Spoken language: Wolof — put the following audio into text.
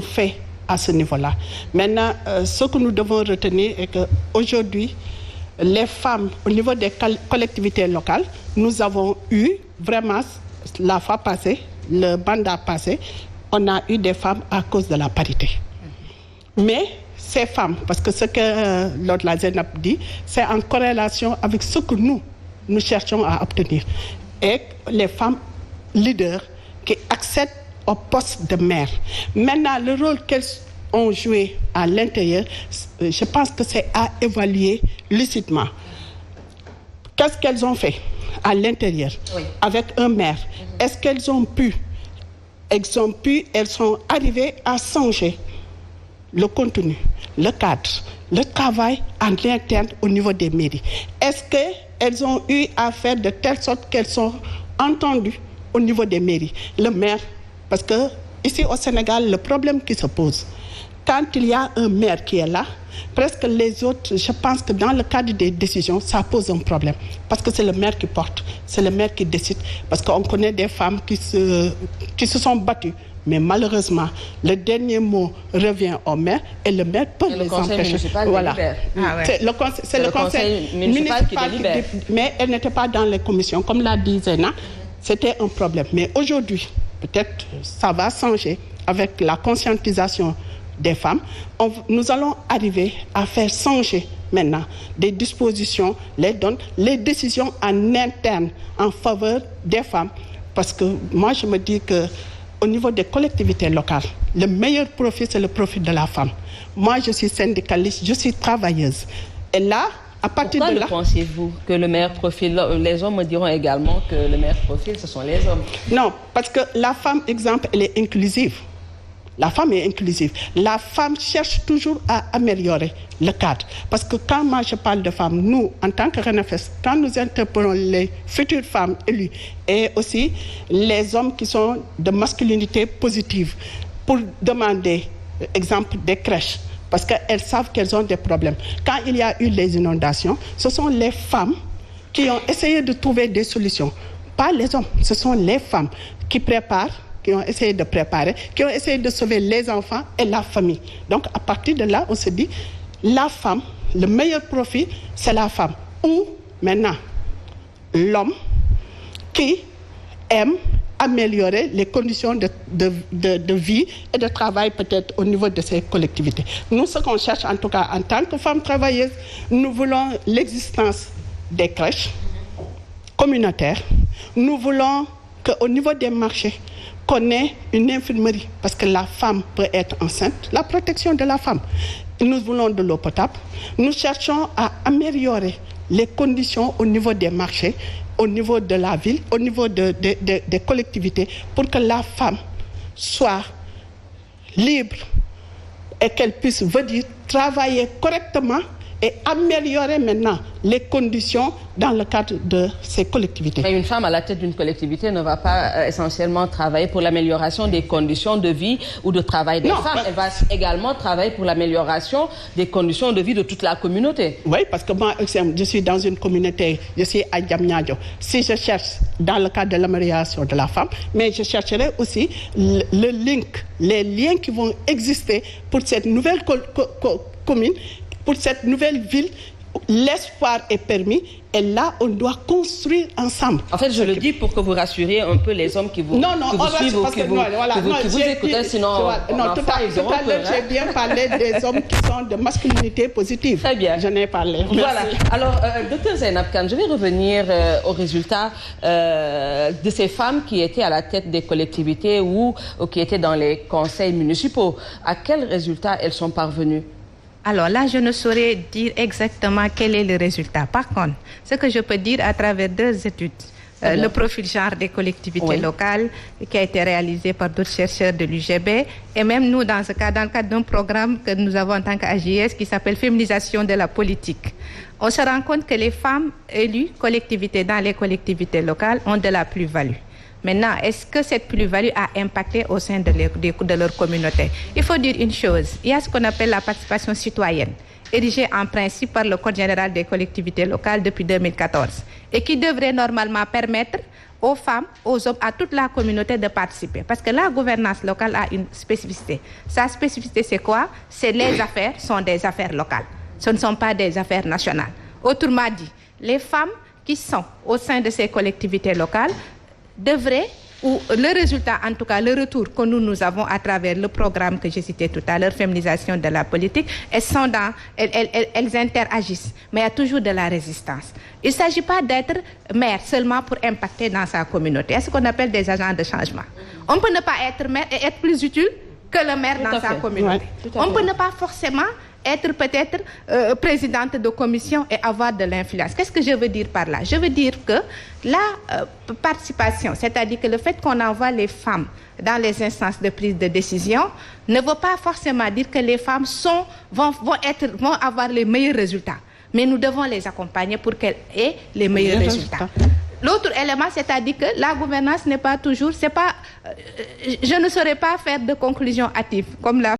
fait à ce niveau-là. Maintenant, ce que nous devons retenir est qu'aujourd'hui, les femmes, au niveau des collectivités locales, nous avons eu vraiment, la fois passée, le mandat passé, on a eu des femmes à cause de la parité. Mais ces femmes, parce que ce que Lord Lazenab dit, c'est en corrélation avec ce que nous cherchons à obtenir. Et les femmes leaders qui accèdent au poste de maire. Maintenant, le rôle qu'elles ont joué à l'intérieur, je pense que c'est à évaluer lucidement. Qu'est-ce qu'elles ont fait à l'intérieur avec un maire? Est-ce qu'elles ont pu, elles sont arrivées à changer le contenu, le cadre, le travail en interne au niveau des mairies? Est-ce qu'elles ont eu à faire de telle sorte qu'elles sont entendues au niveau des mairies? Le maire, parce que ici au Sénégal, le problème qui se pose, quand il y a un maire qui est là, presque les autres, je pense que dans le cadre des décisions, ça pose un problème. Parce que c'est le maire qui porte, c'est le maire qui décide. Parce qu'on connaît des femmes qui se sont battues. Mais malheureusement, le dernier mot revient au maire et le maire peut les empêcher. Voilà. C'est le conseil municipal qui délibère. Mais elle n'était pas dans les commissions. Comme l'a dit Zena, c'était un problème. Mais aujourd'hui, peut-être ça va changer avec la conscientisation des femmes. Nous allons arriver à faire changer maintenant des dispositions, les décisions en interne en faveur des femmes. Parce que moi, je me dis que au niveau des collectivités locales, le meilleur profit, c'est le profit de la femme. Moi, je suis syndicaliste, je suis travailleuse. Et là, à partir de là... Pourquoi pensez-vous que le meilleur profil... Les hommes me diront également que le meilleur profil, ce sont les hommes. Non, parce que la femme, exemple, elle est inclusive. La femme est inclusive. La femme cherche toujours à améliorer le cadre. Parce que quand moi je parle de femmes, nous, en tant que RENAFES, quand nous interpellons les futures femmes élues et aussi les hommes qui sont de masculinité positive pour demander, exemple, des crèches, parce qu'elles savent qu'elles ont des problèmes. Quand il y a eu les inondations, ce sont les femmes qui ont essayé de trouver des solutions. Pas les hommes, ce sont les femmes qui préparent, qui ont essayé de préparer, qui ont essayé de sauver les enfants et la famille. Donc, à partir de là, on se dit, la femme, le meilleur profit, c'est la femme. Ou, maintenant, l'homme qui aime améliorer les conditions de vie et de travail peut-être au niveau de ces collectivités. Nous, ce qu'on cherche, en tout cas, en tant que femmes travailleuses, nous voulons l'existence des crèches communautaires. Nous voulons qu'au niveau des marchés, qu'on ait une infirmerie, parce que la femme peut être enceinte, la protection de la femme. Nous voulons de l'eau potable. Nous cherchons à améliorer les conditions au niveau des marchés, au niveau de la ville, au niveau des collectivités, pour que la femme soit libre et qu'elle puisse venir travailler correctement et améliorer maintenant les conditions dans le cadre de ces collectivités. Mais une femme à la tête d'une collectivité ne va pas essentiellement travailler pour l'amélioration des conditions de vie ou de travail des femmes. Elle va également travailler pour l'amélioration des conditions de vie de toute la communauté. Oui, parce que moi, je suis dans une communauté, je suis à Diamniadio. Si je cherche dans le cadre de l'amélioration de la femme, mais je chercherai aussi le link, les liens qui vont exister pour cette nouvelle commune, pour cette nouvelle ville. L'espoir est permis et là, on doit construire ensemble. En fait, je le dis pour que vous rassuriez un peu les hommes qui vous suivent ou qui vous écoutent, sinon... Non, tout à l'heure, j'ai bien parlé des hommes qui sont de masculinité positive. Très bien. Je n'ai parlé. Voilà. Alors, Dr Zainab Kane, je vais revenir aux résultats de ces femmes qui étaient à la tête des collectivités ou qui étaient dans les conseils municipaux. À quels résultats elles sont parvenues? Alors là, je ne saurais dire exactement quel est le résultat. Par contre, ce que je peux dire à travers deux études, le profil genre des collectivités locales qui a été réalisé par d'autres chercheurs de l'UGB et même nous, dans le cadre d'un programme que nous avons en tant qu'AJS qui s'appelle Féminisation de la politique. On se rend compte que les femmes élues dans les collectivités locales ont de la plus-value. Maintenant, est-ce que cette plus-value a impacté au sein de leur communauté? Il faut dire une chose, il y a ce qu'on appelle la participation citoyenne, érigée en principe par le Code général des collectivités locales depuis 2014, et qui devrait normalement permettre aux femmes, aux hommes, à toute la communauté de participer. Parce que la gouvernance locale a une spécificité. Sa spécificité, c'est quoi? C'est les affaires sont des affaires locales. Ce ne sont pas des affaires nationales. Autrement dit, les femmes qui sont au sein de ces collectivités locales devraient, ou le résultat, en tout cas le retour que nous avons à travers le programme que j'ai cité tout à l'heure, féminisation de la politique, elles interagissent, mais il y a toujours de la résistance. Il ne s'agit pas d'être maire seulement pour impacter dans sa communauté. C'est ce qu'on appelle des agents de changement. On peut ne pas être maire et être plus utile que le maire dans sa communauté. On peut ne pas forcément être peut-être présidente de commission et avoir de l'influence. Qu'est-ce que je veux dire par là? Je veux dire que la participation, c'est-à-dire que le fait qu'on envoie les femmes dans les instances de prise de décision ne veut pas forcément dire que les femmes vont avoir les meilleurs résultats. Mais nous devons les accompagner pour qu'elles aient les meilleurs résultats. L'autre élément, c'est-à-dire que la gouvernance n'est pas toujours, je ne saurais pas faire de conclusion hâtive, comme la